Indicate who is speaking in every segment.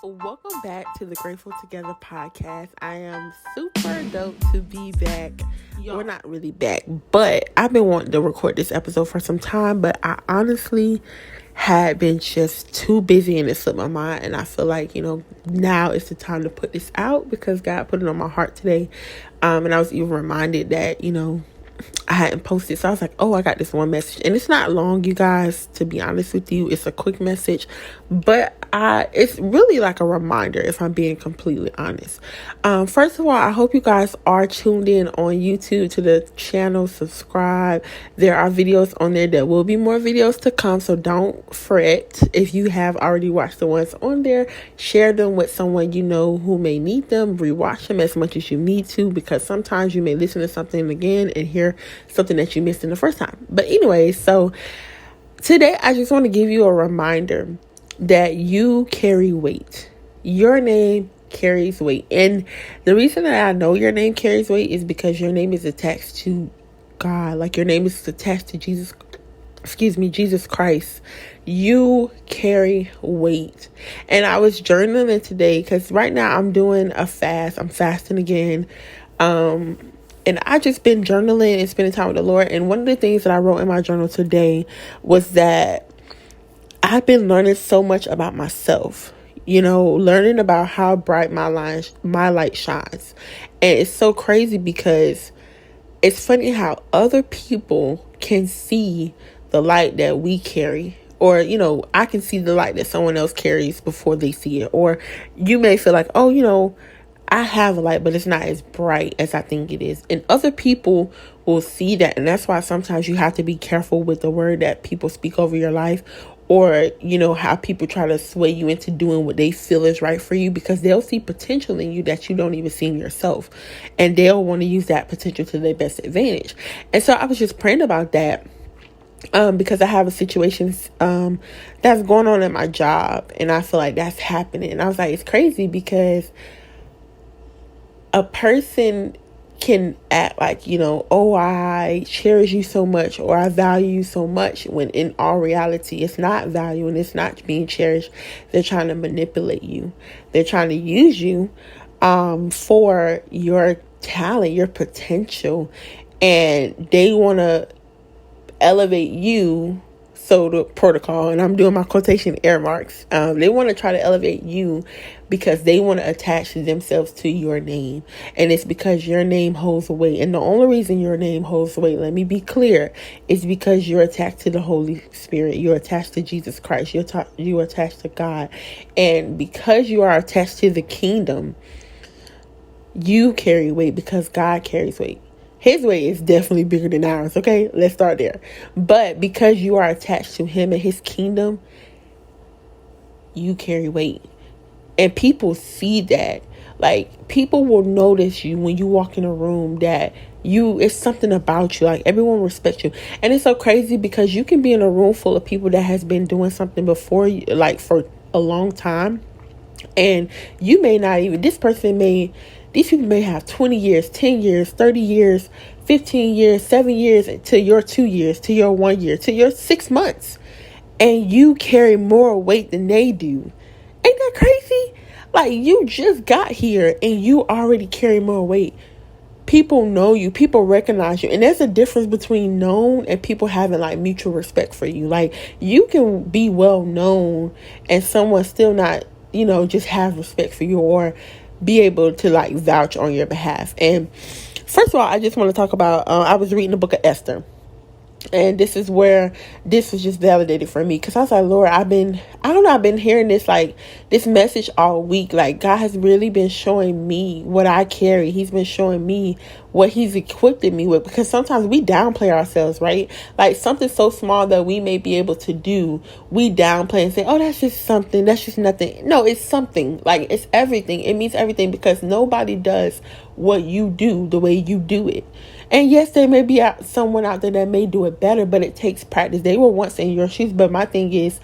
Speaker 1: Welcome back to the Grateful Together podcast. I am super dope to be back. We're not really back, but I've been wanting to record this episode for some time, but I honestly had been just too busy and it slipped my mind. And I feel like, now is the time to put this out because God put it on my heart today. And I was even reminded that, I hadn't posted. So I was like, oh, I got this one message. And it's not long, you guys, to be honest with you. It's a quick message. But it's really like a reminder, if I'm being completely honest. First of all, I hope you guys are tuned in on YouTube to the channel. Subscribe. There are videos on there. There will be more videos to come. So don't fret. If you have already watched the ones on there, share them with someone you know who may need them. Rewatch them as much as you need to, because sometimes you may listen to something again and hear something that you missed in the first time. But anyway, so today I just want to give you a reminder that you carry weight. Your name carries weight. And the reason that I know your name carries weight is because your name is attached to God. Like your name is attached to Jesus Christ. You carry weight. And I was journaling today because right now I'm doing a fast. I'm fasting again. And I just been journaling and spending time with the Lord. And one of the things that I wrote in my journal today was that I've been learning so much about myself, learning about how bright my light shines. And it's so crazy because it's funny how other people can see the light that we carry. Or, I can see the light that someone else carries before they see it. Or you may feel like, oh, I have a light, but it's not as bright as I think it is. And other people will see that. And that's why sometimes you have to be careful with the word that people speak over your life. Or, how people try to sway you into doing what they feel is right for you, because they'll see potential in you that you don't even see in yourself. And they'll want to use that potential to their best advantage. And so I was just praying about that. Because I have a situation that's going on at my job. And I feel like that's happening. And I was like, it's crazy because a person can act like, oh, I cherish you so much, or I value you so much, when in all reality, it's not value and it's not being cherished. They're trying to manipulate you. They're trying to use you for your talent, your potential, and they want to elevate you. So the protocol, and I'm doing my quotation air marks, they want to try to elevate you because they want to attach themselves to your name. And it's because your name holds weight. And the only reason your name holds weight, let me be clear, is because you're attached to the Holy Spirit. You're attached to Jesus Christ. You're attached to God. And because you are attached to the kingdom, you carry weight because God carries weight. His weight is definitely bigger than ours. Okay, let's start there. But because you are attached to him and his kingdom, you carry weight. And people see that. Like, people will notice you when you walk in a room that it's something about you. Like, everyone respects you. And it's so crazy because you can be in a room full of people that has been doing something before you, like for a long time. And you may not even, these people may have 20 years, 10 years, 30 years, 15 years, 7 years, to your 2 years, to your 1 year, to your 6 months. And you carry more weight than they do. Ain't that crazy? Like, you just got here and you already carry more weight. People know you. People recognize you. And there's a difference between known and people having like mutual respect for you. Like, you can be well known and someone still not, just have respect for you or be able to like vouch on your behalf. And first of all, I just want to talk about, I was reading the book of Esther. And this is where this was just validated for me. Because I was like, Lord, I've been hearing this message all week. Like, God has really been showing me what I carry. He's been showing me what he's equipped me with. Because sometimes we downplay ourselves, right? Like, something so small that we may be able to do, we downplay and say, oh, that's just something. That's just nothing. No, it's something. Like, it's everything. It means everything, because nobody does what you do the way you do it. And yes, there may be someone out there that may do it better, but it takes practice. They were once in your shoes. But my thing is,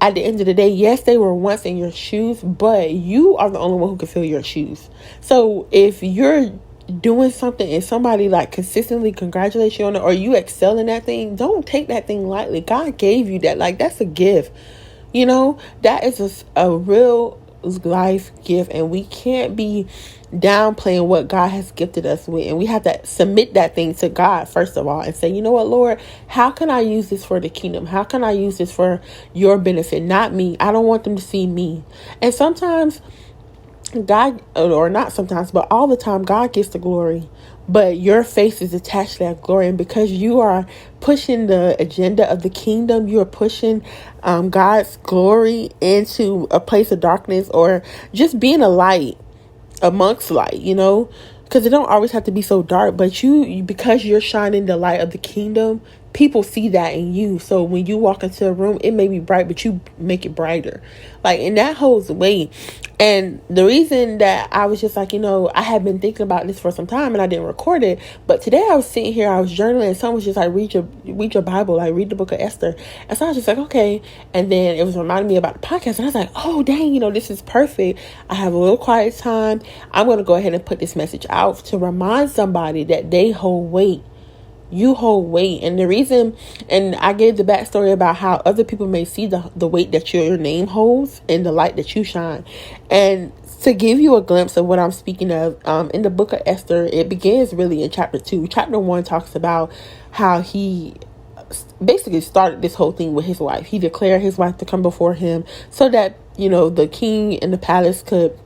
Speaker 1: at the end of the day, yes, they were once in your shoes, but you are the only one who can fill your shoes. So if you're doing something and somebody like consistently congratulates you on it, or you excel in that thing, don't take that thing lightly. God gave you that. Like, that's a gift. That is a real life gift, and we can't be downplaying what God has gifted us with. And we have to submit that thing to God first of all and say, you know what, Lord, how can I use this for the kingdom? How can I use this for your benefit, not me? I don't want them to see me. And sometimes God, or not sometimes, but all the time, God gets the glory, but your face is attached to that glory. And because you are pushing the agenda of the kingdom, you are pushing God's glory into a place of darkness, or just being a light amongst light, because it don't always have to be so dark, but because you're shining the light of the kingdom, people see that in you. So when you walk into a room, it may be bright, but you make it brighter, and that holds weight. And the reason that I was just like, I had been thinking about this for some time and I didn't record it, but today I was sitting here, I was journaling, and someone was just like, read your Bible, read the book of Esther. And so I was just like, okay. And then it was reminding me about the podcast, and I was like, oh dang, this is perfect. I have a little quiet time. I'm going to go ahead and put this message out to remind somebody that they hold weight. You hold weight. And the reason, and I gave the backstory about how other people may see the weight that your name holds and the light that you shine. And to give you a glimpse of what I'm speaking of, in the book of Esther, it begins really in chapter 2. Chapter 1 talks about how he basically started this whole thing with his wife. He declared his wife to come before him so that, the king in the palace could,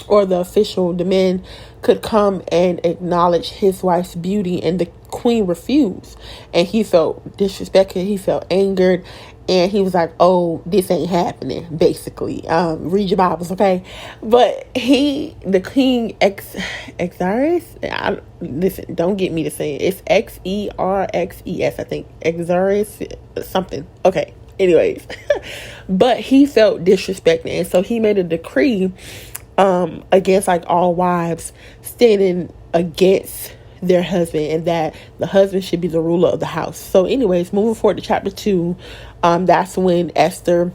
Speaker 1: or the men could come and acknowledge his wife's beauty, and the queen refused. And he felt disrespected, he felt angered, and he was like, oh, this ain't happening, basically. Read your Bibles, okay? But the king, Xerxes, listen, don't get me to say it. It's Xerxes, I think. Xerxes, something. Okay, anyways. But he felt disrespected, and so he made a decree against all wives standing against their husband, and that the husband should be the ruler of the house. So anyways, moving forward to chapter 2, that's when Esther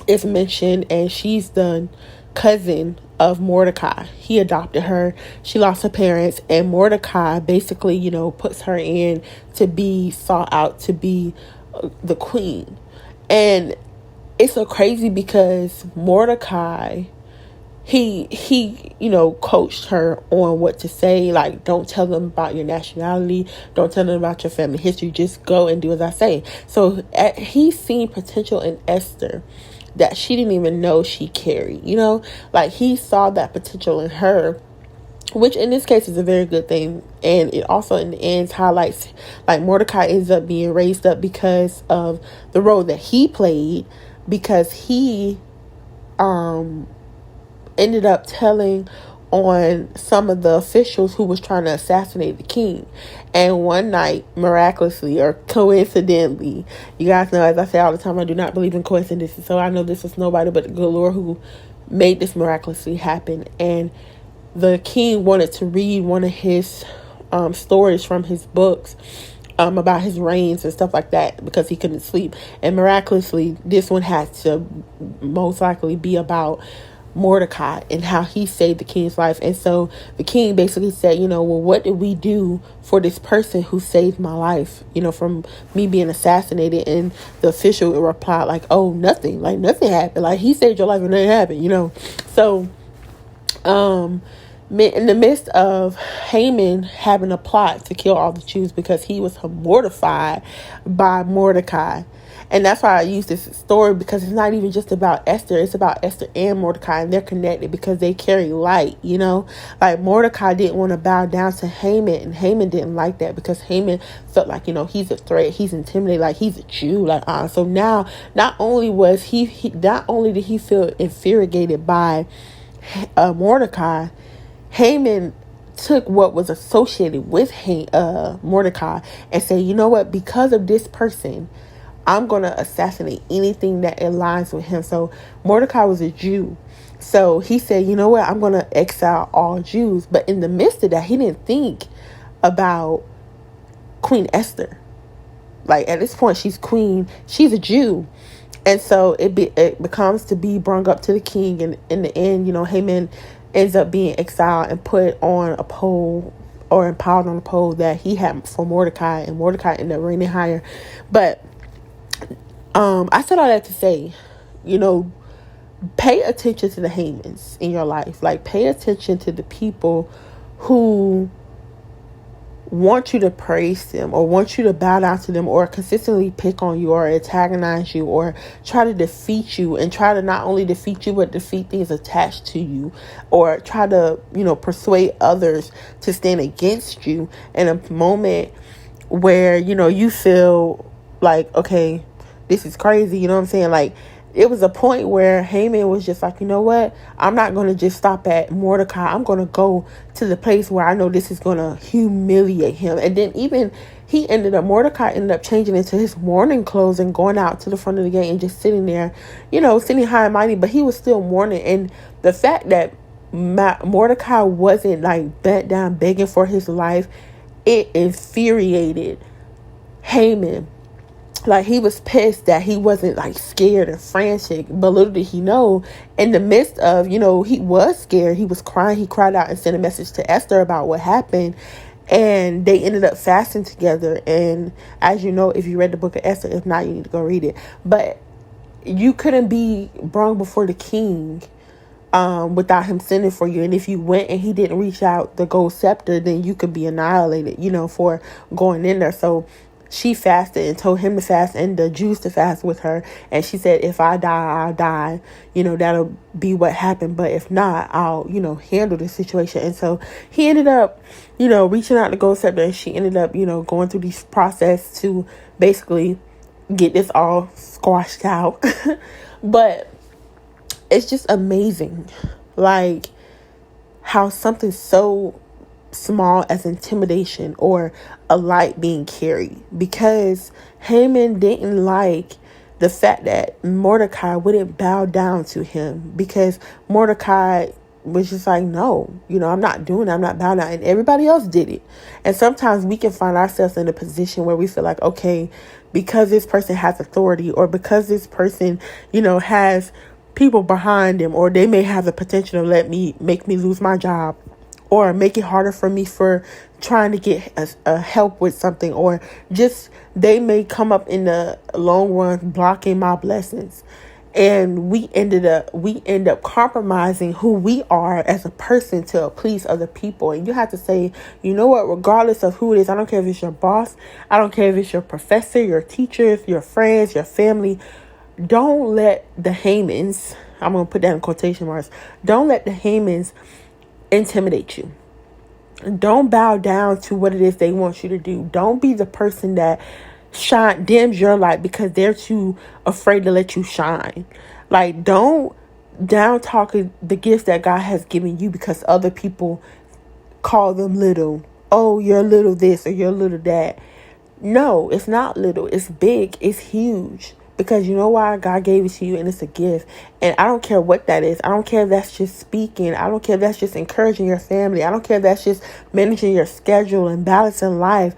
Speaker 1: is mentioned, and she's the cousin of Mordecai. He adopted her. She lost her parents, and Mordecai basically, puts her in to be sought out to be the queen. And it's so crazy because Mordecai, he coached her on what to say. Don't tell them about your nationality, don't tell them about your family history, just go and do as I say. So he seen potential in Esther that she didn't even know she carried. He saw that potential in her, which in this case is a very good thing. And it also in the end highlights Mordecai ends up being raised up because of the role that he played, because he ended up telling on some of the officials who was trying to assassinate the king. And one night, miraculously or coincidentally, you guys know, as I say all the time, I do not believe in coincidences, so I know this was nobody but the good Lord who made this miraculously happen. And the king wanted to read one of his stories from his books about his reigns and stuff like that, because he couldn't sleep. And miraculously, this one had to most likely be about Mordecai and how he saved the king's life. And so the king basically said, well, what did we do for this person who saved my life, from me being assassinated? And the official replied oh, nothing, nothing happened. He saved your life and nothing happened, So in the midst of Haman having a plot to kill all the Jews because he was mortified by Mordecai. And that's why I use this story, because it's not even just about Esther. It's about Esther and Mordecai, and they're connected because they carry light, Mordecai didn't want to bow down to Haman, and Haman didn't like that because Haman felt he's a threat, he's intimidated, he's a Jew, so now not only did he feel infuriated by Mordecai, Haman took what was associated with Mordecai and said, you know what, because of this person, I'm going to assassinate anything that aligns with him. So Mordecai was a Jew. So he said, you know what, I'm going to exile all Jews. But in the midst of that, he didn't think about Queen Esther. At this point, she's queen. She's a Jew. And so it becomes to be brung up to the king. And in the end, Haman ends up being exiled and put on a pole, or impaled on a pole that he had for Mordecai. And Mordecai ended up reigning higher. But I said all that to say, pay attention to the Hamans in your life. Like, pay attention to the people who want you to praise them or want you to bow down to them or consistently pick on you or antagonize you or try to defeat you and try to not only defeat you but defeat things attached to you or try to, persuade others to stand against you in a moment where, you feel like, okay, this is crazy. You know what I'm saying? Like, it was a point where Haman was just like, you know what? I'm not going to just stop at Mordecai. I'm going to go to the place where I know this is going to humiliate him. And then Mordecai ended up changing into his mourning clothes and going out to the front of the gate and just sitting there, sitting high and mighty. But he was still mourning. And the fact that Mordecai wasn't like bent down begging for his life, it infuriated Haman. Like, he was pissed that he wasn't like scared and frantic. But little did he know, in the midst of, he was scared. He was crying. He cried out and sent a message to Esther about what happened. And they ended up fasting together. And as you know, if you read the book of Esther, if not, you need to go read it. But you couldn't be brung before the king without him sending for you. And if you went and he didn't reach out the gold scepter, then you could be annihilated, for going in there. So she fasted and told him to fast and the Jews to fast with her. And she said, if I die, I'll die. That'll be what happened. But if not, I'll, handle the situation. And so he ended up, reaching out to gold scepter. And she ended up, going through this process to basically get this all squashed out. But it's just amazing, like, how something so small as intimidation or a light being carried, because Haman didn't like the fact that Mordecai wouldn't bow down to him, because Mordecai was just like, no, I'm not doing it. I'm not bowing down. And everybody else did it. And sometimes we can find ourselves in a position where we feel like, okay, because this person has authority, or because this person, has people behind them, or they may have the potential to make me lose my job, or make it harder for me for trying to get a help with something, or just they may come up in the long run blocking my blessings. And we end up compromising who we are as a person to please other people. And you have to say, you know what, regardless of who it is, I don't care if it's your boss, I don't care if it's your professor, your teachers, your friends, your family, don't let the Hamans, I'm going to put that in quotation marks, don't let the Hamans intimidate you. Don't bow down to what it is they want you to do. Don't be the person that dims your light because they're too afraid to let you shine. Like, don't down talk the gifts that God has given you because other people call them little. Oh, you're little this or you're little that. No, it's not little. It's big. It's huge. Because you know why? God gave it to you and it's a gift. And I don't care what that is. I don't care if that's just speaking. I don't care if that's just encouraging your family. I don't care if that's just managing your schedule and balancing life.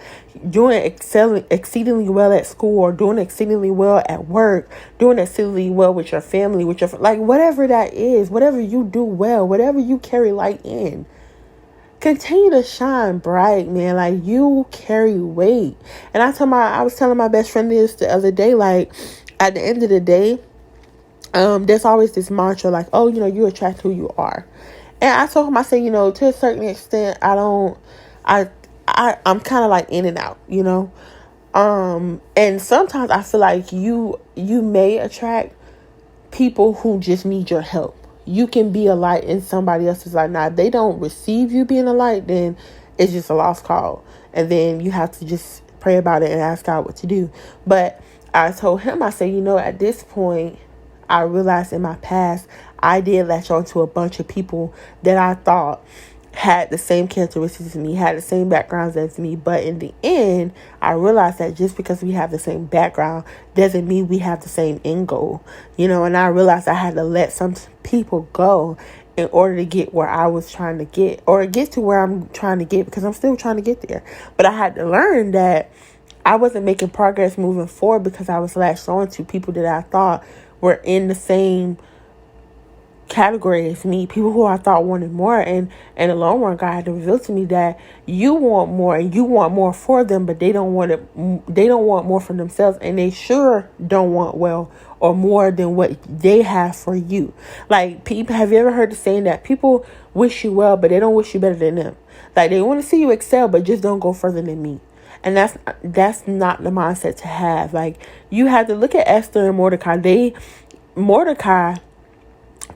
Speaker 1: Doing exceedingly well at school, or doing exceedingly well at work. Doing exceedingly well with your family, with your like whatever that is. Whatever you do well. Whatever you carry light in. Continue to shine bright, man. Like, you carry weight. And I was telling my best friend this the other day, like, at the end of the day, there's always this mantra like, oh, you attract who you are. And I told him, I said, to a certain extent, I'm kind of like in and out, and sometimes I feel like you may attract people who just need your help. You can be a light in somebody else's life. Now, if they don't receive you being a light, then it's just a lost cause. And then you have to just pray about it and ask God what to do. But I told him, I said, at this point, I realized in my past, I did latch on to a bunch of people that I thought had the same characteristics as me, had the same backgrounds as me. But in the end, I realized that just because we have the same background doesn't mean we have the same end goal, and I realized I had to let some people go in order to get where I was trying to get, or get to where I'm trying to get, because I'm still trying to get there. But I had to learn that I wasn't making progress moving forward because I was latched on to people that I thought were in the same category as me, people who I thought wanted more, and in the long run, God had to reveal to me that you want more and you want more for them, but they don't want it. They don't want more for themselves, and they sure don't want well or more than what they have for you. Like, people, have you ever heard the saying that people wish you well, but they don't wish you better than them? Like, they want to see you excel, but just don't go further than me. And that's not the mindset to have. Like, you have to look at Esther and Mordecai. Mordecai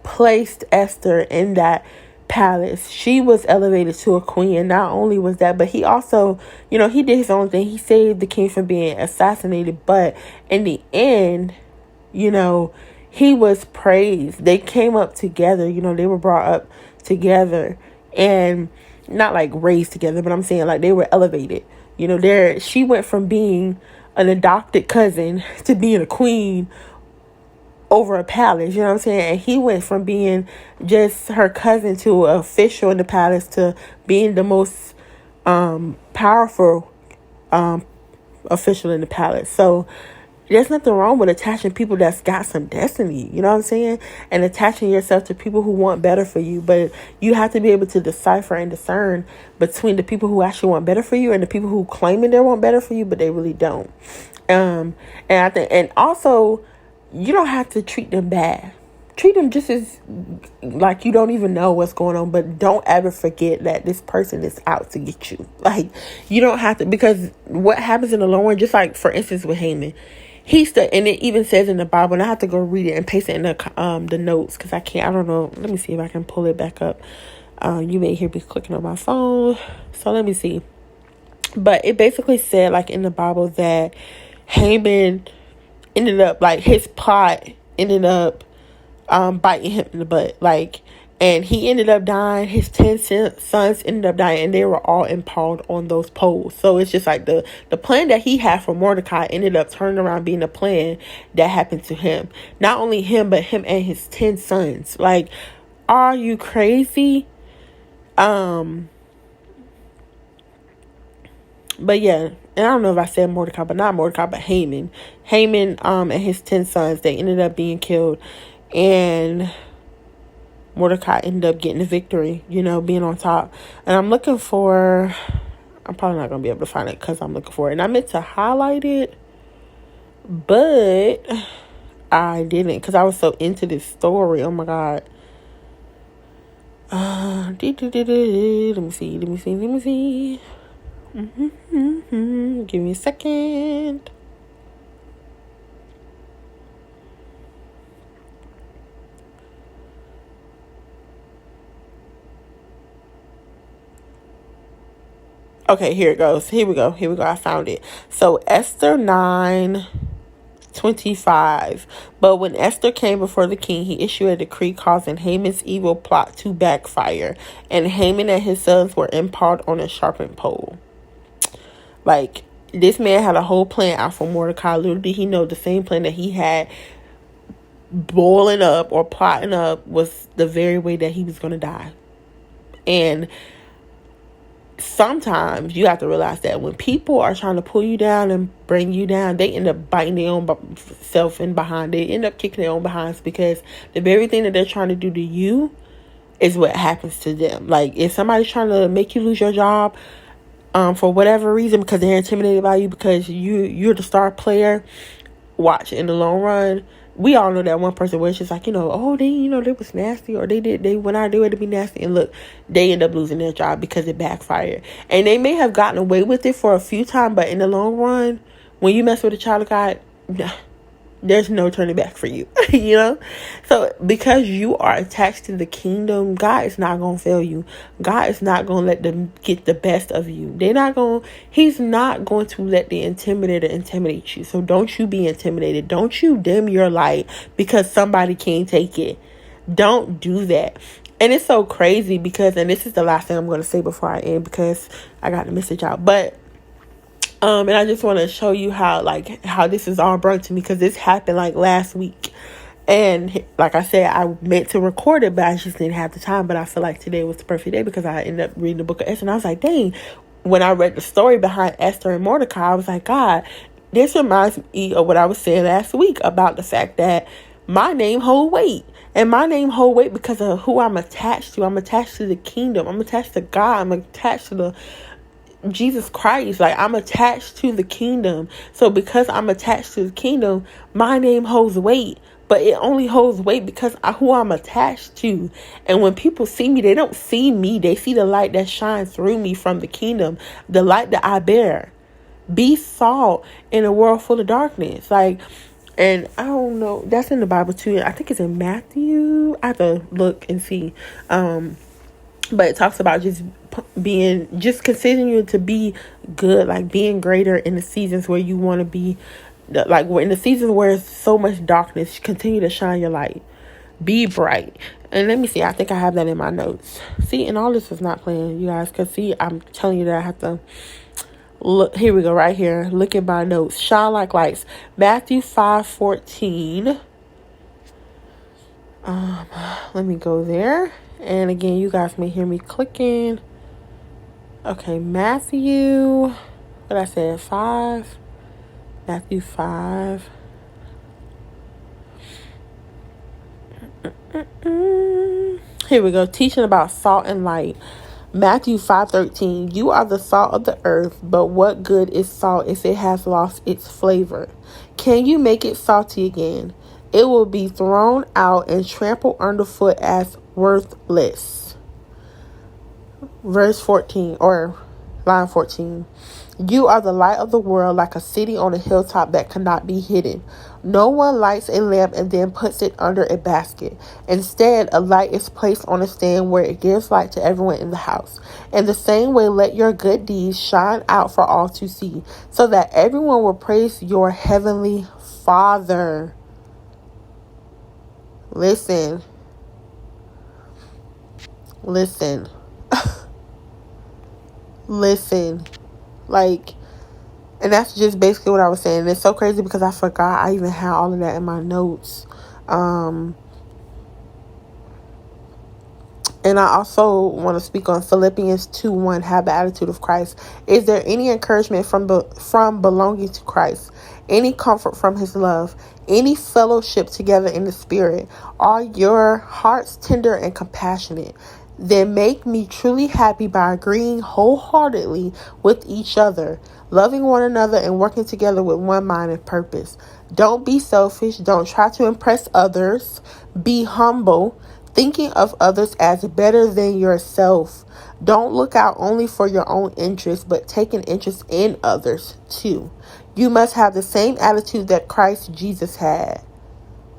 Speaker 1: placed Esther in that palace. She was elevated to a queen. And not only was that, but he also, he did his own thing. He saved the king from being assassinated. But in the end, he was praised. They came up together. They were brought up together, and not like raised together, but I'm saying like they were elevated. She went from being an adopted cousin to being a queen over a palace, you know what I'm saying? And he went from being just her cousin to an official in the palace to being the most powerful official in the palace. So there's nothing wrong with attaching people that's got some destiny, you know what I'm saying? And attaching yourself to people who want better for you. But you have to be able to decipher and discern between the people who actually want better for you and the people who claiming they want better for you, but they really don't. And I think, and also, you don't have to treat them bad. Treat them just as like you don't even know what's going on, but don't ever forget that this person is out to get you. Like, you don't have to, because what happens in the long run, just like for instance with Haman, and it even says in the Bible, and I have to go read it and paste it in the notes because I don't know. Let me see if I can pull it back up. You may hear me clicking on my phone, so let me see. But it basically said, like in the Bible, that Haman ended up, like, his plot ended up biting him in the butt, like, and he ended up dying. His 10 sons ended up dying, and they were all impaled on those poles. So it's just like the plan that he had for Mordecai ended up turning around being a plan that happened to him. Not only him, but him and his 10 sons. Like, are you crazy? But yeah, and I don't know if I said Mordecai, but not Mordecai, but Haman. Haman, and his 10 sons, they ended up being killed. And Mordecai ended up getting the victory, being on top. And I'm probably not going to be able to find it because I'm looking for it. And I meant to highlight it, but I didn't because I was so into this story. Oh my God. Let me see. Give me a second. Okay, here it goes. Here we go. I found it. So Esther 9:25. But when Esther came before the king, he issued a decree causing Haman's evil plot to backfire. And Haman and his sons were impaled on a sharpened pole. Like, this man had a whole plan out for Mordecai. Little did he know the same plan that he had boiling up or plotting up was the very way that he was going to die. And sometimes you have to realize that when people are trying to pull you down and bring you down, they end up biting their own self in behind. They end up kicking their own behinds because the very thing that they're trying to do to you is what happens to them. Like, if somebody's trying to make you lose your job, for whatever reason, because they're intimidated by you, because you're the star player, watch, in the long run, we all know that one person where it's just like, they was nasty, or they went out their way to be nasty, and look, they end up losing their job because it backfired. And they may have gotten away with it for a few times, but in the long run, when you mess with a child of God, there's no turning back for you. So because you are attached to the kingdom, God is not going to fail you. God is not going to let them get the best of you. He's not going to let the intimidator intimidate you. So don't you be intimidated. Don't you dim your light because somebody can't take it. Don't do that. And it's so crazy because, and this is the last thing I'm going to say before I end because I got the message out, but and I just want to show you how this is all brought to me, because this happened like last week. And like I said, I meant to record it, but I just didn't have the time. But I feel like today was the perfect day because I ended up reading the book of Esther. And I was like, dang, when I read the story behind Esther and Mordecai, I was like, God, this reminds me of what I was saying last week about the fact that my name hold weight. And my name hold weight because of who I'm attached to. I'm attached to the kingdom. I'm attached to God. I'm attached to the Jesus Christ. Like, I'm attached to the kingdom. So because I'm attached to the kingdom, my name holds weight. But it only holds weight because of who I'm attached to. And when people see me, they don't see me. They see the light that shines through me from the kingdom. The light that I bear. Be salt in a world full of darkness. Like, and I don't know. That's in the Bible too. I think it's in Matthew. I have to look and see. But it talks about just considering to be good, like being greater in the seasons where you want to be, like in the seasons where there's so much darkness, continue to shine your light. Be bright. And let me see, I think I have that in my notes. See, and all this is not playing, you guys, because see, I'm telling you that I have to look. Here we go, right here. Look at my notes. Shine like lights. Matthew 5:14. Let me go there. And again, you guys may hear me clicking. Okay, Matthew, what I said, 5. Matthew 5. Here we go. Teaching about salt and light. Matthew 5:13. You are the salt of the earth, but what good is salt if it has lost its flavor? Can you make it salty again? It will be thrown out and trampled underfoot as worthless. Verse 14, or line 14. You are the light of the world, like a city on a hilltop that cannot be hidden. No one lights a lamp and then puts it under a basket. Instead, a light is placed on a stand where it gives light to everyone in the house. In the same way, let your good deeds shine out for all to see, so that everyone will praise your heavenly Father. Listen. Listen. Like, and that's just basically what I was saying. It's so crazy because I forgot I even had all of that in my notes. And I also want to speak on Philippians 2:1. Have the attitude of Christ. Is there any encouragement from belonging to Christ? Any comfort from his love? Any fellowship together in the Spirit? Are your hearts tender and compassionate? Then make me truly happy by agreeing wholeheartedly with each other, loving one another, and working together with one mind and purpose. Don't be selfish. Don't try to impress others. Be humble, thinking of others as better than yourself. Don't look out only for your own interests, but take an interest in others too. You must have the same attitude that Christ Jesus had,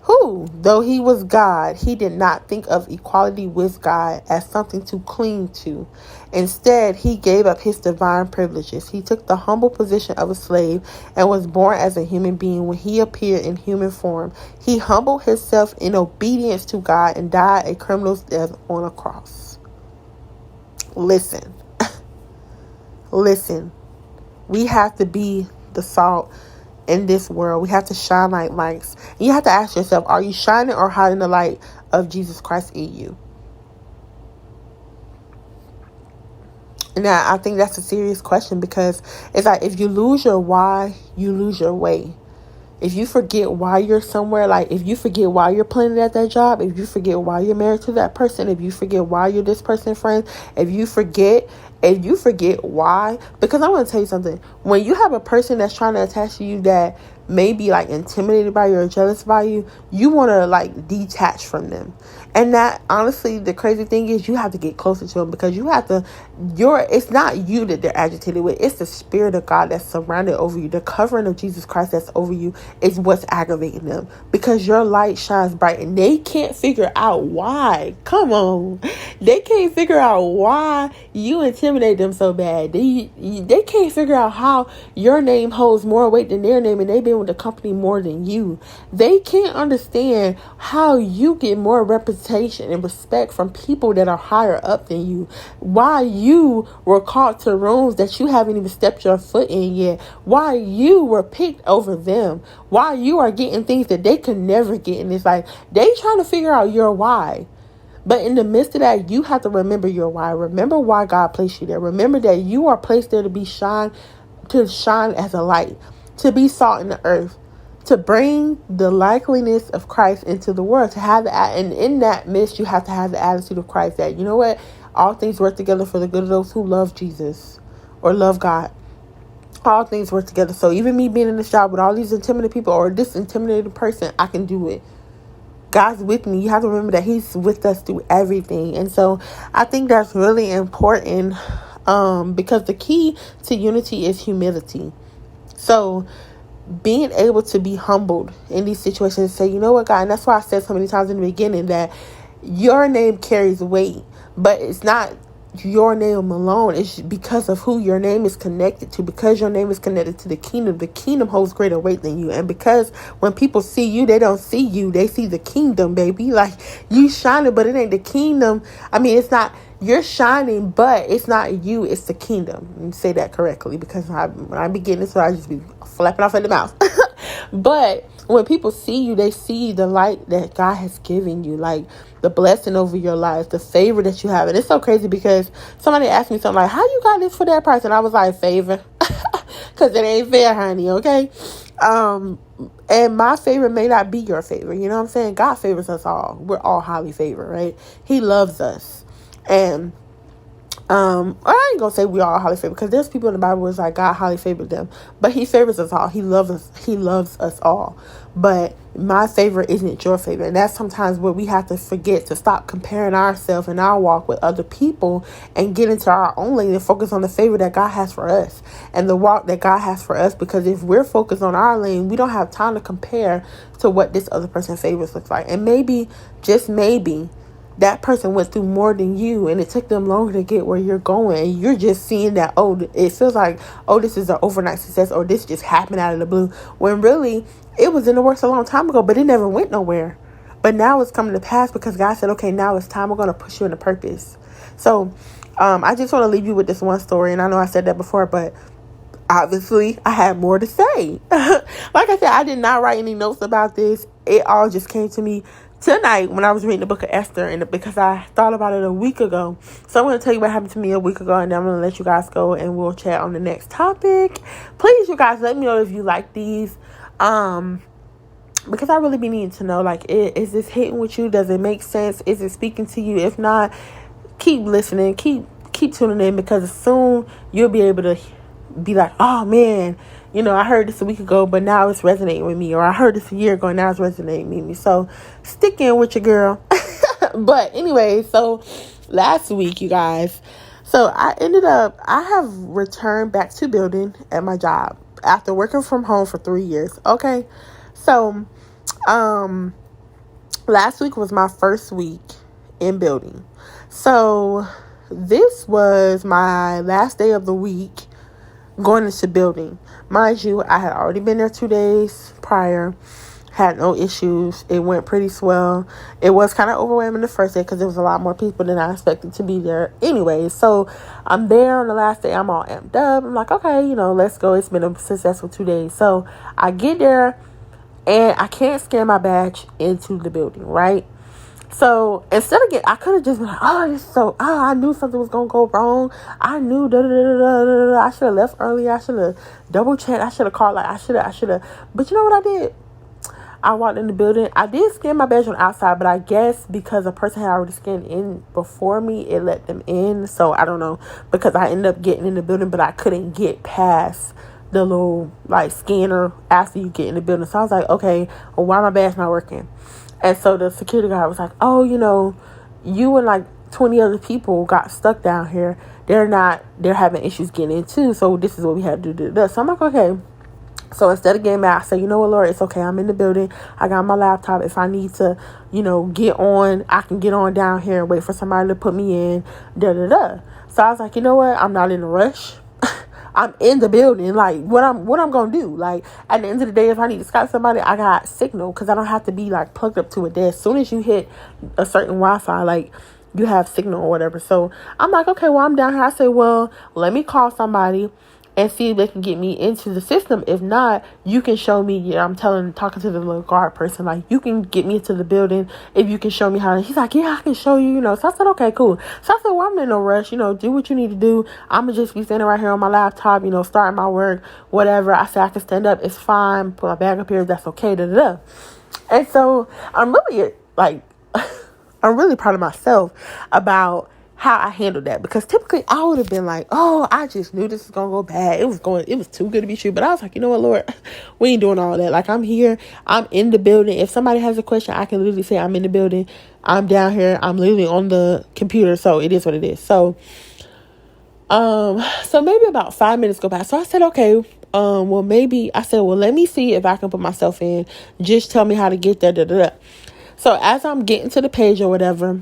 Speaker 1: who, though he was God, he did not think of equality with God as something to cling to. Instead, he gave up his divine privileges. He took the humble position of a slave and was born as a human being. When he appeared in human form, he humbled himself in obedience to God and died a criminal's death on a cross. Listen. Listen. We have to be the salt in this world. We have to shine like lights. And you have to ask yourself, are you shining or hiding the light of Jesus Christ in you? Now, I think that's a serious question, because it's like, if you lose your why, you lose your way. If you forget why you're somewhere, like if you forget why you're planning at that job, if you forget why you're married to that person, if you forget why you're this person's friend, if you forget why, because I want to tell you something. When you have a person that's trying to attach to you that may be like intimidated by you or jealous by you, you want to like detach from them. And that, honestly, the crazy thing is you have to get closer to them, because it's not you that they're agitated with. It's the Spirit of God that's surrounded over you. The covering of Jesus Christ that's over you is what's aggravating them, because your light shines bright and they can't figure out why. Come on. They can't figure out why you intimidate them so bad. They can't figure out how your name holds more weight than their name, and they've been with the company more than you. They can't understand how you get more representation and respect from people that are higher up than you. Why you were called to rooms that you haven't even stepped your foot in yet. Why you were picked over them. Why you are getting things that they could never get. And it's like, they trying to figure out your why. But in the midst of that, you have to remember your why. Remember why God placed you there. Remember that you are placed there to shine as a light, to be salt in the earth, to bring the likeliness of Christ into the world, to have and in that midst, you have to have the attitude of Christ that, you know what, all things work together for the good of those who love Jesus or love God. All things work together. So even me being in this job with all these intimidated people or this intimidated person, I can do it. God's with me. You have to remember that he's with us through everything. And so I think that's really important, because the key to unity is humility. So being able to be humbled in these situations and say, you know what, God, and that's why I said so many times in the beginning that your name carries weight, but it's not your name alone. It's because of who your name is connected to. Because your name is connected to the kingdom holds greater weight than you. And because when people see you, they don't see you, they see the kingdom, baby. Like, you shining, but it ain't the kingdom. I mean, it's not, you're shining, but it's not you, it's the kingdom. Let me say that correctly, because when I be getting this, so I just be flapping off at the mouth. But when people see you, they see the light that God has given you, like the blessing over your life, the favor that you have. And it's so crazy because somebody asked me something like, how you got this for that price? And I was like, favor. Because it ain't fair, honey, okay? And my favor may not be your favor. You know what I'm saying? God favors us all. We're all highly favored, right? He loves us. And I ain't gonna say we all highly favored, because there's people in the Bible where it's like God highly favored them, but he favors us all. He loves us all. But my favor isn't your favor. And that's sometimes what we have to forget, to stop comparing ourselves and our walk with other people and get into our own lane and focus on the favor that God has for us and the walk that God has for us. Because if we're focused on our lane, we don't have time to compare to what this other person's favors looks like. And maybe, just maybe, that person went through more than you, and it took them longer to get where you're going. And you're just seeing that, oh, it feels like, oh, this is an overnight success, or this just happened out of the blue. When really, it was in the works a long time ago, but it never went nowhere. But now it's coming to pass because God said, okay, now it's time. We're going to push you into purpose. So I just want to leave you with this one story. And I know I said that before, but obviously I had more to say. Like I said, I did not write any notes about this. It all just came to me tonight when I was reading the book of Esther, and because I thought about it a week ago. So I'm going to tell you what happened to me a week ago, and then I'm going to let you guys go and we'll chat on the next topic. Please, you guys, let me know if you like these, because I really be needing to know, like, is this hitting with you? Does it make sense? Is it speaking to you? If not, keep listening, keep tuning in, because soon you'll be able to be like, oh man, you know, I heard this a week ago, but now it's resonating with me. Or I heard this a year ago, and now it's resonating with me. So stick in with your girl. But anyway, so last week, you guys, so I have returned back to building at my job after working from home for 3 years. Okay. So, last week was my first week in building. So this was my last day of the week going into building. Mind you, I had already been there 2 days prior, had no issues. It went pretty swell. It was kind of overwhelming the first day because there was a lot more people than I expected to be there anyway. So I'm there on the last day. I'm all amped up. I'm like, okay, you know, let's go. It's been a successful 2 days. So I get there and I can't scan my badge into the building, right? So instead of I could have just been like, I knew something was going to go wrong. I knew, I should have left early. I should have double checked. I should have called, like, I should have. But you know what I did? I walked in the building. I did scan my badge on the outside, but I guess because a person had already scanned in before me, it let them in. So I don't know, because I ended up getting in the building, but I couldn't get past the little, like, scanner after you get in the building. So I was like, okay, well, why my badge not working? And so the security guard was like, oh, you know, you and like 20 other people got stuck down here. They're having issues getting in too. So this is what we had to do. So I'm like, okay. So instead of getting mad, I say, you know what, Lord, it's okay. I'm in the building. I got my laptop. If I need to, you know, get on, I can get on down here and wait for somebody to put me in. So I was like, you know what? I'm not in a rush. I'm in the building. Like, what I'm gonna do? Like, at the end of the day, if I need to Skype somebody, I got signal, because I don't have to be like plugged up to a desk. As soon as you hit a certain Wi-Fi, like, you have signal or whatever. So I'm like, okay, well, I'm down here. I say, well, let me call somebody and see if they can get me into the system. If not, you can show me, I'm talking to the little guard person, like, you can get me into the building if you can show me how. He's like, yeah, I can show you, So I said, okay, cool. So I said, well, I'm in no rush, do what you need to do. I'm going to just be standing right here on my laptop, starting my work, whatever. I said, I can stand up. It's fine. Put my bag up here. That's okay. Da, da, da. And so I'm really, I'm really proud of myself about how I handled that, because typically I would have been like, oh, I just knew this was going to go bad. It was too good to be true. But I was like, you know what, Lord, we ain't doing all that. Like, I'm here, I'm in the building. If somebody has a question, I can literally say I'm in the building. I'm down here. I'm literally on the computer. So it is what it is. So maybe about 5 minutes go by. So I said, okay, let me see if I can put myself in. Just tell me how to get there. Da, da, da. So as I'm getting to the page or whatever,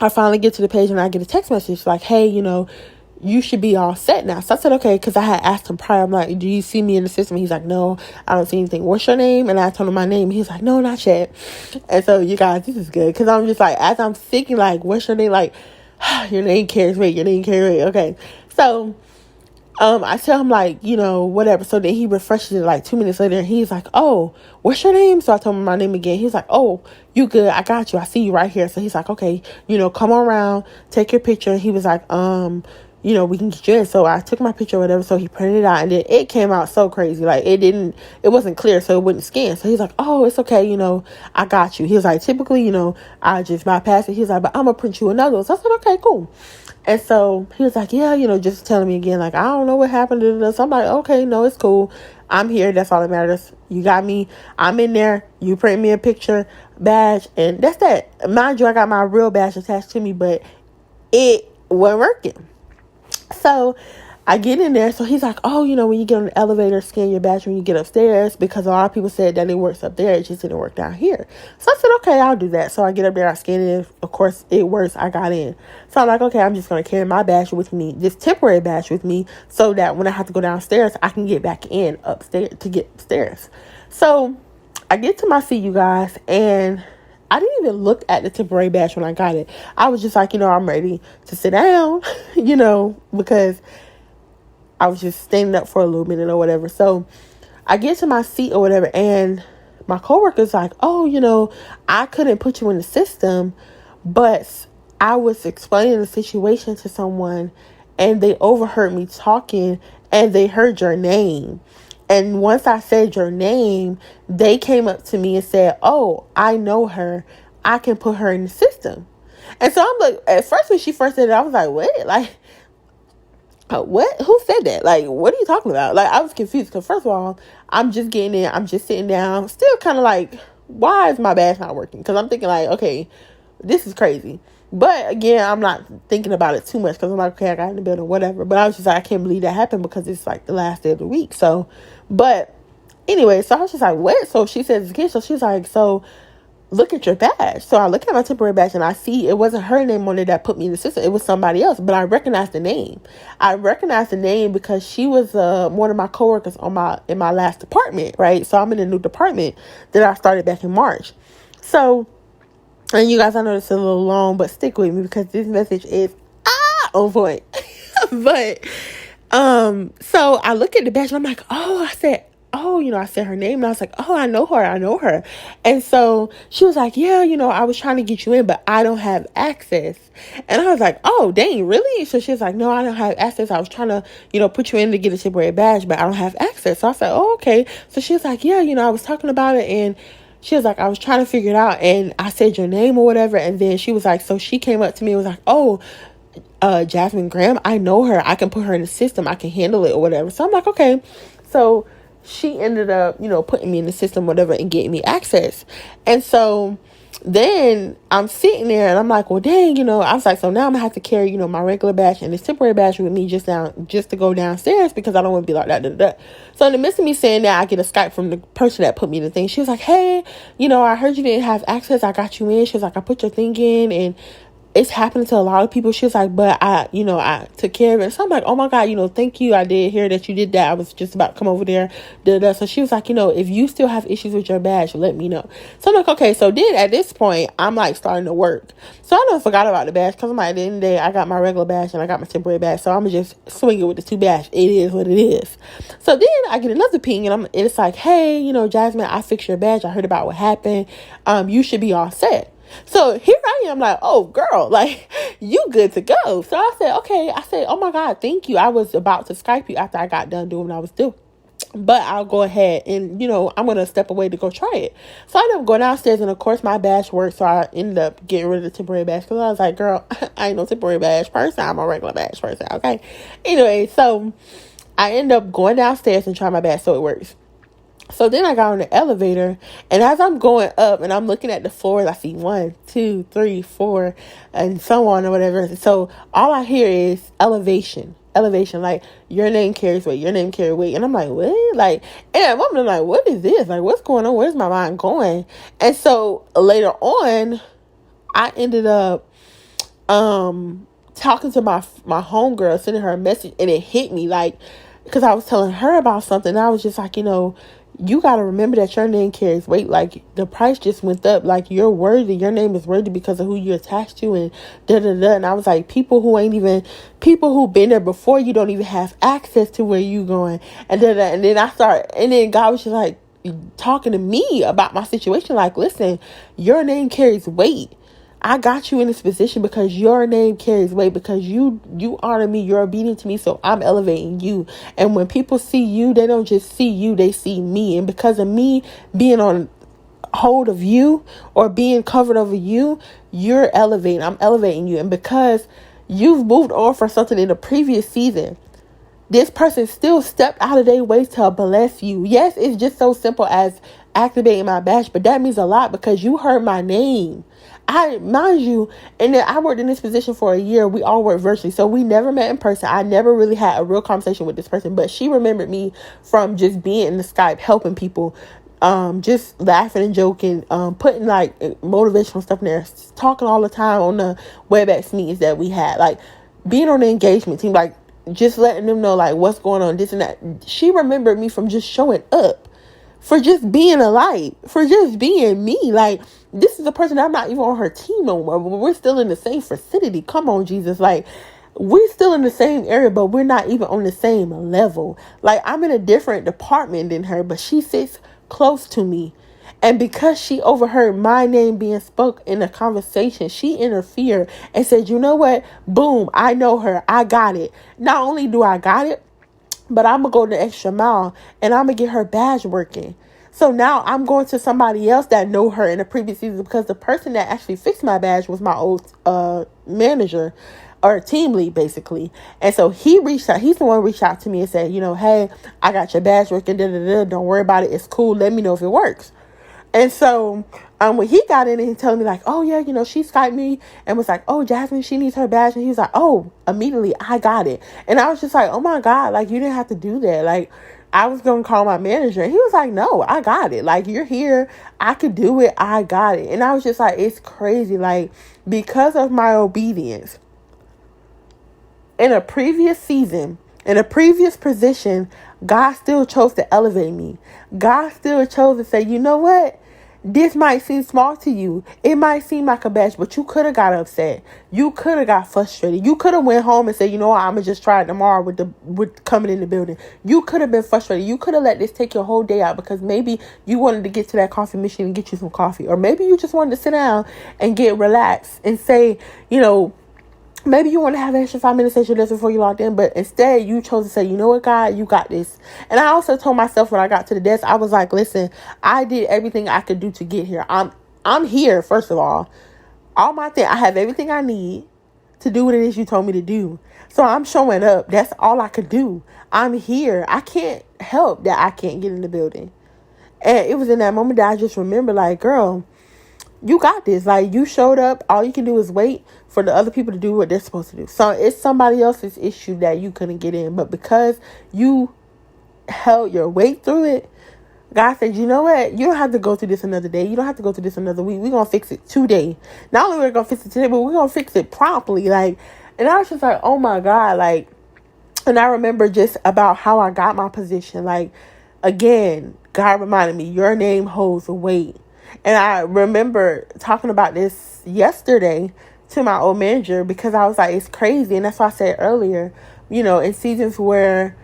Speaker 1: I finally get to the page and I get a text message like, hey, you should be all set now. So I said, okay, because I had asked him prior. I'm like, do you see me in the system? He's like, no, I don't see anything. What's your name? And I told him my name. He's like, no, not yet. And so, you guys, this is good, because I'm just like, as I'm thinking, like, what's your name? Like, your name carries weight. Your name carries weight. Okay. So I tell him, like, whatever. So then he refreshes it like 2 minutes later, and he's like, oh, what's your name? So I told him my name again. He's like, oh, you good. I got you. I see you right here. So he's like, okay, come on around, take your picture. And he was like, we can get you in. So I took my picture or whatever. So he printed it out, and then it came out so crazy. Like, it wasn't clear, so it wouldn't scan. So he's like, oh, it's okay. I got you. He was like, typically, I just bypass it. He's like, but I'm going to print you another one. So I said, okay, cool. And so he was like, yeah, just telling me again, like, I don't know what happened to this. I'm like, okay, no, it's cool. I'm here. That's all that matters. You got me. I'm in there. You print me a picture, badge, and that's that. Mind you, I got my real badge attached to me, but it wasn't working. So I get in there. So he's like, oh, when you get on the elevator, scan your badge when you get upstairs, because a lot of people said that it works up there. It just didn't work down here. So I said, okay, I'll do that. So I get up there, I scan it. Of course, it works. I got in. So I'm like, okay, I'm just going to carry my badge with me, this temporary badge with me, so that when I have to go downstairs, I can get back in upstairs to get upstairs. So I get to my seat, you guys, and I didn't even look at the temporary badge when I got it. I was just like, I'm ready to sit down, because I was just standing up for a little minute or whatever. So I get to my seat or whatever, and my coworker's like, oh, I couldn't put you in the system, but I was explaining the situation to someone, and they overheard me talking, and they heard your name. And once I said your name, they came up to me and said, oh, I know her. I can put her in the system. And so I'm like, at first, when she first said it, I was like, what? Like, what? Who said that? Like, what are you talking about? Like, I was confused, because first of all, I'm just getting in. I'm just sitting down, still kind of like, why is my badge not working? Because I'm thinking like, okay, this is crazy. But again, I'm not thinking about it too much, because I'm like, okay, I got in the building, whatever. But I was just like, I can't believe that happened, because it's like the last day of the week. So, but anyway, so I was just like, what? So she says again. So she's like, so look at your badge. So I look at my temporary badge, and I see it wasn't her name on it that put me in the system. It was somebody else, but I recognized the name. I recognized the name because she was one of my coworkers in my last department, right? So I'm in a new department that I started back in March. So, and you guys, I know it's a little long, but stick with me, because this message is on point. But so I look at the badge, and I'm like, I said her name, and I was like, oh, I know her. And so she was like, yeah, I was trying to get you in, but I don't have access. And I was like, oh, dang, really? So she was like, no, I don't have access. I was trying to, put you in to get a temporary badge, but I don't have access. So I said, oh, okay. So she was like, yeah, I was talking about it, and she was like, I was trying to figure it out, and I said your name or whatever. And then she was like, so she came up to me and was like, oh, Jasmine Graham, I know her. I can put her in the system. I can handle it or whatever. So I'm like, okay. So she ended up, putting me in the system, whatever, and getting me access. And so then I'm sitting there, and I'm like, well, dang, I was like, so now I'm gonna have to carry, my regular badge and this temporary badge with me just to go downstairs, because I don't want to be like that. Da, da, da. So in the midst of me saying that, I get a Skype from the person that put me in the thing. She was like, hey, I heard you didn't have access. I got you in. She was like, I put your thing in, and it's happening to a lot of people. She was like, but I took care of it. So I'm like, oh my God, thank you. I did hear that you did that. I was just about to come over there. So she was like, if you still have issues with your badge, let me know. So I'm like, okay. So then at this point, I'm like starting to work. So I forgot about the badge, because I'm like, at the end of the day, I got my regular badge and I got my temporary badge. So I'm going to just swing it with the 2 badge. It is what it is. So then I get another ping, and it's like, hey, Jasmine, I fixed your badge. I heard about what happened. You should be all set. So here I am, like, oh girl, like, you good to go. So I said, okay. I said, oh my God, thank you. I was about to Skype you after I got done doing what I was doing, but I'll go ahead and, I'm going to step away to go try it. So I ended up going downstairs, and of course my badge worked. So I ended up getting rid of the temporary badge, because I was like, girl, I ain't no temporary badge person. I'm a regular badge person. Okay. Anyway, so I ended up going downstairs and trying my badge, so it works. So then I got on the elevator, and as I'm going up and I'm looking at the floors, I see 1, 2, 3, 4, and so on or whatever. So all I hear is elevation, like, your name carries weight, your name carries weight. And I'm like, what? Like, and I'm like, what is this? Like, what's going on? Where's my mind going? And so later on, I ended up talking to my homegirl, sending her a message, and it hit me, like, because I was telling her about something, and I was just like, you got to remember that your name carries weight. Like, the price just went up. Like, you're worthy. Your name is worthy because of who you're attached to, and da-da-da. And I was like, people who've been there before you don't even have access to where you going, and da-da. And then God was just like talking to me about my situation. Like, listen, your name carries weight. I got you in this position because your name carries weight, because you honor me, you're obedient to me, so I'm elevating you. And when people see you, they don't just see you, they see me. And because of me being on hold of you or being covered over you, you're elevating. I'm elevating you. And because you've moved on from something in the previous season, this person still stepped out of their way to bless you. Yes, it's just so simple as activating my badge, but that means a lot because you heard my name. Mind you, and then I worked in this position for a year. We all worked virtually, so we never met in person. I never really had a real conversation with this person, but she remembered me from just being in the Skype, helping people, just laughing and joking, putting like motivational stuff in there, talking all the time on the WebEx meetings that we had, like being on the engagement team, like just letting them know like what's going on, this and that. She remembered me from just showing up, for just being a light, for just being me. Like, this is a person that I'm not even on her team no more, but we're still in the same vicinity. Come on, Jesus. Like, we're still in the same area, but we're not even on the same level. Like, I'm in a different department than her, but she sits close to me. And because she overheard my name being spoke in a conversation, she interfered and said, you know what? Boom, I know her. I got it. Not only do I got it, but I'm going to go the extra mile and I'm going to get her badge working. So now I'm going to somebody else that know her in the previous season, because the person that actually fixed my badge was my old manager or team lead, basically. And so he reached out. He's the one who reached out to me and said, hey, I got your badge working. Don't worry about it. It's cool. Let me know if it works. And so when he got in and he told me like, oh yeah, she Skyped me and was like, oh, Jasmine, she needs her badge. And he was like, oh, immediately I got it. And I was just like, oh my God, like you didn't have to do that. Like I was going to call my manager, and he was like, no, I got it. Like, you're here. I could do it. I got it. And I was just like, it's crazy. Like, because of my obedience in a previous season, in a previous position, God still chose to elevate me. God still chose to say, you know what? This might seem small to you. It might seem like a badge, but you could have got upset. You could have got frustrated. You could have went home and said, you know what, I'm going to just try it tomorrow with coming in the building. You could have been frustrated. You could have let this take your whole day out because maybe you wanted to get to that coffee machine and get you some coffee. Or maybe you just wanted to sit down and get relaxed and say, maybe you want to have an extra 5 minutes at your desk before you logged in, but instead you chose to say, you know what, God, you got this. And I also told myself when I got to the desk, I was like, listen, I did everything I could do to get here. I'm here, first of all. I have everything I need to do what it is you told me to do. So I'm showing up. That's all I could do. I'm here. I can't help that I can't get in the building. And it was in that moment that I just remember, like, girl, you got this. Like, you showed up. All you can do is wait for the other people to do what they're supposed to do. So it's somebody else's issue that you couldn't get in. But because you held your weight through it, God said, you know what? You don't have to go through this another day. You don't have to go through this another week. We're going to fix it today. Not only we're going to fix it today, but we're going to fix it promptly. Like, and I was just like, oh my God. Like, and I remember just about how I got my position. Like, again, God reminded me, your name holds weight. And I remember talking about this yesterday to my old manager because I was like, it's crazy. And that's why I said earlier, in seasons where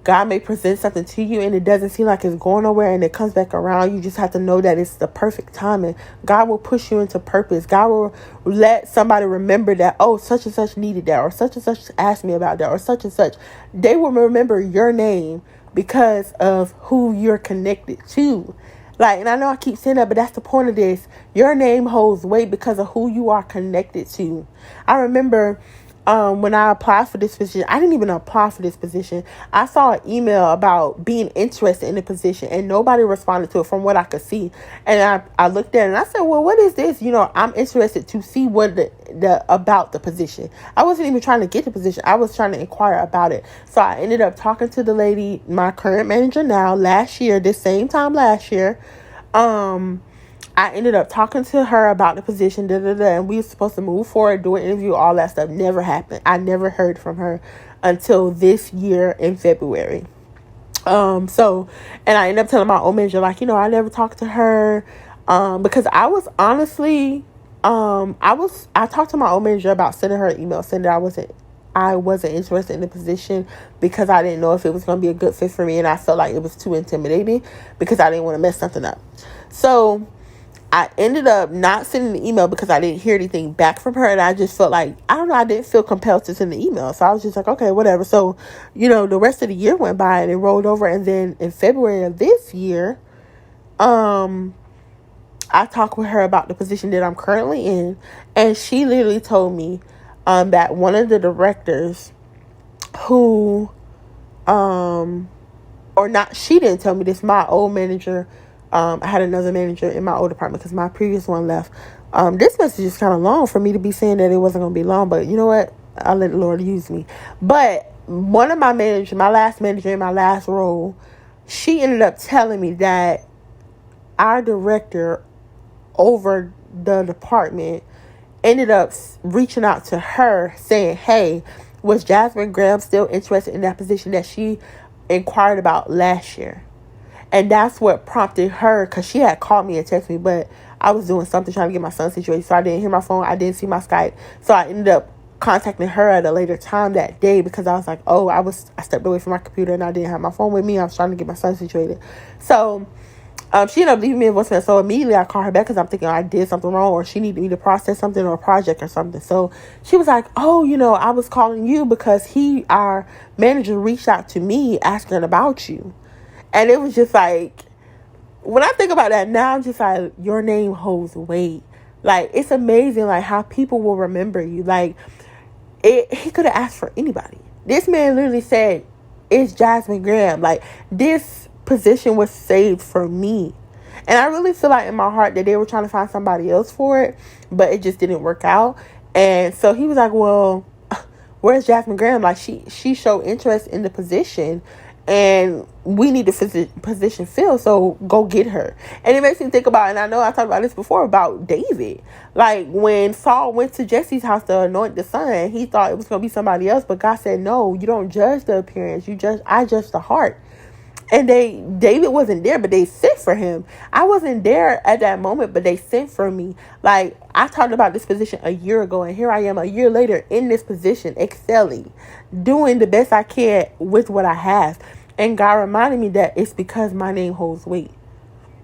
Speaker 1: God may present something to you and it doesn't seem like it's going nowhere and it comes back around, you just have to know that it's the perfect timing. God will push you into purpose. God will let somebody remember that, oh, such and such needed that, or such and such asked me about that, or such and such. They will remember your name because of who you're connected to. Like, and I know I keep saying that, but that's the point of this. Your name holds weight because of who you are connected to. I remember when I applied for this position, I didn't even apply for this position. I saw an email about being interested in the position and nobody responded to it from what I could see. And I looked at it and I said, well, what is this? I'm interested to see what about the position. I wasn't even trying to get the position. I was trying to inquire about it. So I ended up talking to the lady, my current manager now, this same time last year. I ended up talking to her about the position, and we were supposed to move forward, do an interview, all that stuff. Never happened. I never heard from her until this year in February. And I ended up telling my old manager, like, I never talked to her, because I was honestly, I talked to my old manager about sending her an email saying that I wasn't interested in the position because I didn't know if it was going to be a good fit for me. And I felt like it was too intimidating because I didn't want to mess something up. So I ended up not sending the email because I didn't hear anything back from her. And I just felt like, I don't know, I didn't feel compelled to send the email. So I was just like, okay, whatever. So, the rest of the year went by and it rolled over. And then in February of this year, I talked with her about the position that I'm currently in. And she literally told me that one of the directors who, she didn't tell me this, my old manager, I had another manager in my old department because my previous one left. This message is kind of long for me to be saying that it wasn't going to be long, but you know what? I'll let the Lord use me. But one of my managers, my last manager in my last role, she ended up telling me that our director over the department ended up reaching out to her saying, hey, was Jasmine Graham still interested in that position that she inquired about last year? And that's what prompted her, because she had called me and texted me, but I was doing something trying to get my son situated, so I didn't hear my phone. I didn't see my Skype. So I ended up contacting her at a later time that day because I was like, oh, I stepped away from my computer and I didn't have my phone with me. I was trying to get my son situated. So she ended up leaving me a voicemail. So immediately I called her back because I'm thinking I did something wrong or she needed me to process something or a project or something. So she was like, oh, I was calling you because our manager reached out to me asking about you. And it was just like, when I think about that now, I'm just like, your name holds weight. Like, it's amazing, like, how people will remember you. Like, he could have asked for anybody. This man literally said, it's Jasmine Graham. Like, this position was saved for me. And I really feel like in my heart that they were trying to find somebody else for it, but it just didn't work out. And so he was like, well, where's Jasmine Graham? Like, she showed interest in the position. And we need the position filled, so go get her. And it makes me think about, and I know I talked about this before, about David. Like, when Saul went to Jesse's house to anoint the son, he thought it was going to be somebody else. But God said, no, you don't judge the appearance. I judge the heart. And David wasn't there, but they sent for him. I wasn't there at that moment, but they sent for me. Like, I talked about this position a year ago, and here I am a year later in this position, excelling, doing the best I can with what I have. And God reminded me that it's because my name holds weight.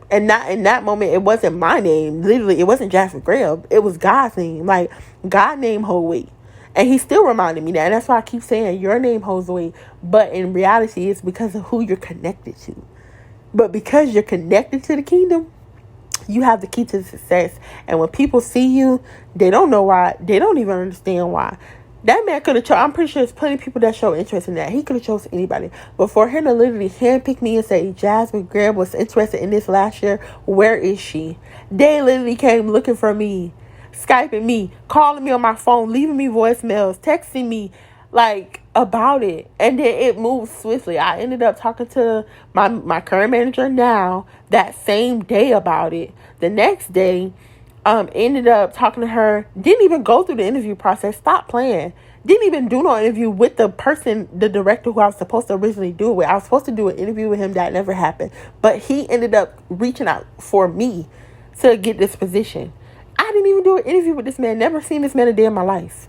Speaker 1: And not in that moment, it wasn't my name. Literally, it wasn't Jasmine Graham. It was God's name. Like, God's name holds weight. And he still reminded me that. And that's why I keep saying your name holds weight. But in reality, it's because of who you're connected to. But because you're connected to the kingdom, you have the key to success. And when people see you, they don't know why. They don't even understand why. That man could have chosen. I'm pretty sure there's plenty of people that show interest in that. He could have chosen anybody. But for him to literally handpick me and say, Jasmine Graham was interested in this last year, where is she? They literally came looking for me, Skyping me, calling me on my phone, leaving me voicemails, texting me. like, about it. And then it moved swiftly. I ended up talking to my current manager now that same day about it. The next day, ended up talking to her. Didn't even go through the interview process. Stop playing. Didn't even do no interview with the person, the director who I was supposed to originally do it with. I was supposed to do an interview with him. That never happened. But he ended up reaching out for me to get this position. I didn't even do an interview with this man. Never seen this man a day in my life.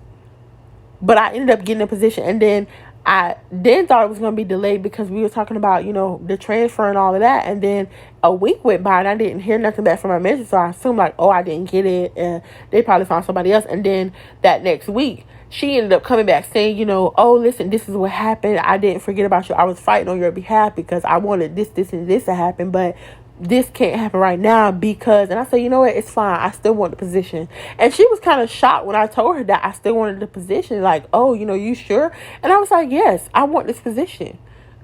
Speaker 1: But I ended up getting a position. And then I then thought it was going to be delayed because we were talking about, the transfer and all of that. And then a week went by and I didn't hear nothing back from my manager. So I assumed like, I didn't get it. And they probably found somebody else. And then that next week, she ended up coming back saying, listen, this is what happened. I didn't forget about you. I was fighting on your behalf because I wanted this, and this to happen. But this can't happen right now because, and I said, you know what, it's fine. I still want the position. And she was kind of shocked when I told her that I still wanted the position. Like, you sure? And I was like, yes, I want this position.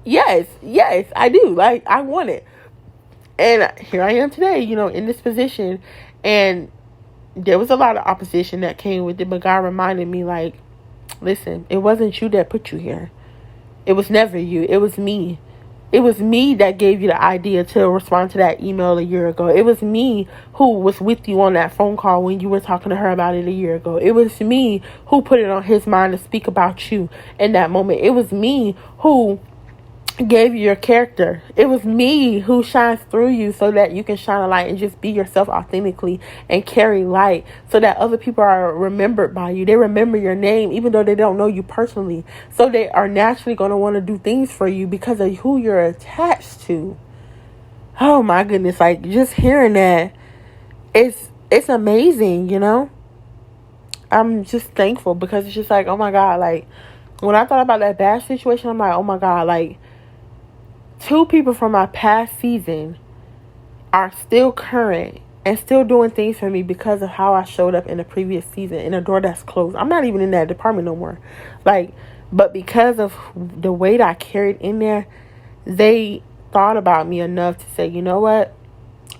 Speaker 1: Yes, I do. Like, I want it. And here I am today, in this position. And there was a lot of opposition that came with it. But God reminded me, like, listen, it wasn't you that put you here. It was never you. It was me. It was me that gave you the idea to respond to that email a year ago. It was me who was with you on that phone call when you were talking to her about it a year ago. It was me who put it on his mind to speak about you in that moment. It was me who gave you your character. It was me who shines through you so that you can shine a light and just be yourself authentically and carry light so that other people are remembered by you. They remember your name even though they don't know you personally. So they are naturally going to want to do things for you because of who you're attached to. Oh my goodness. Like, just hearing that, it's amazing, I'm just thankful because it's just like, oh my God, like, when I thought about that bad situation, I'm like, oh my God, like, 2 people from my past season are still current and still doing things for me because of how I showed up in the previous season in a door that's closed. I'm not even in that department no more. Like, but because of the weight I carried in there, they thought about me enough to say, you know what?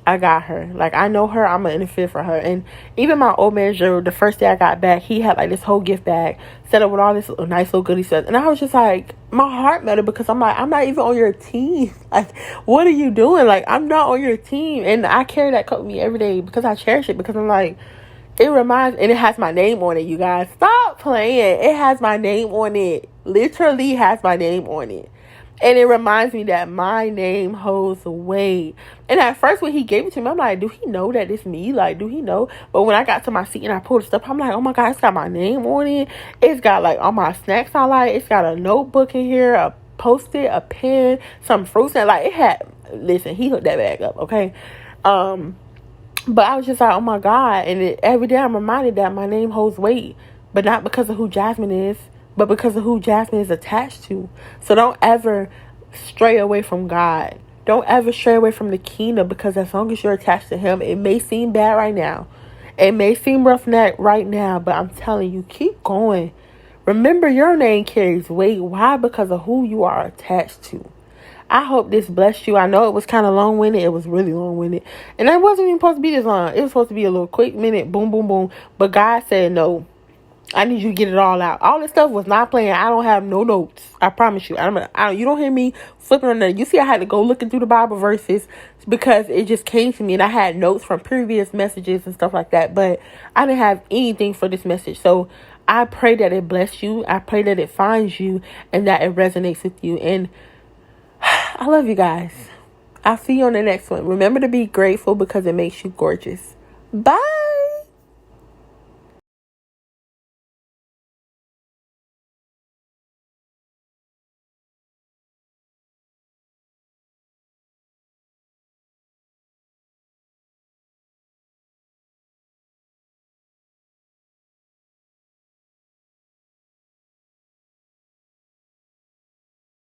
Speaker 1: I got her. Like, I know her. I'm going to interfere for her. And even my old manager, the first day I got back, he had like this whole gift bag set up with all this nice little goodie stuff. And I was just like, my heart melted because I'm like, I'm not even on your team. Like, what are you doing? Like, I'm not on your team. And I carry that coat with me every day because I cherish it because I'm like, it reminds, and it has my name on it, you guys. Stop playing. It has my name on it. Literally has my name on it. And it reminds me that my name holds weight. And at first when he gave it to me, I'm like, do he know that it's me? Like, do he know? But when I got to my seat and I pulled the stuff, I'm like, oh my God, it's got my name on it. It's got like all my snacks I like. It's got a notebook in here, a Post-it, a pen, some fruits. And like, it had, listen, he hooked that bag up, okay? But I was just like, oh my God. And every day I'm reminded that my name holds weight. But not because of who Jasmine is, but because of who Jasmine is attached to. So don't ever stray away from God. Don't ever stray away from the kingdom, because as long as you're attached to him, it may seem bad right now. It may seem rough right now, but I'm telling you, keep going. Remember, your name carries weight. Why? Because of who you are attached to. I hope this blessed you. I know it was kind of long-winded. It was really long-winded. And it wasn't even supposed to be this long. It was supposed to be a little quick minute. Boom, boom, boom. But God said no. I need you to get it all out. All this stuff was not playing. I don't have no notes. I promise you. You don't hear me flipping on that. You see, I had to go looking through the Bible verses because it just came to me. And I had notes from previous messages and stuff like that. But I didn't have anything for this message. So I pray that it bless you. I pray that it finds you and that it resonates with you. And I love you guys. I'll see you on the next one. Remember to be grateful because it makes you gorgeous. Bye.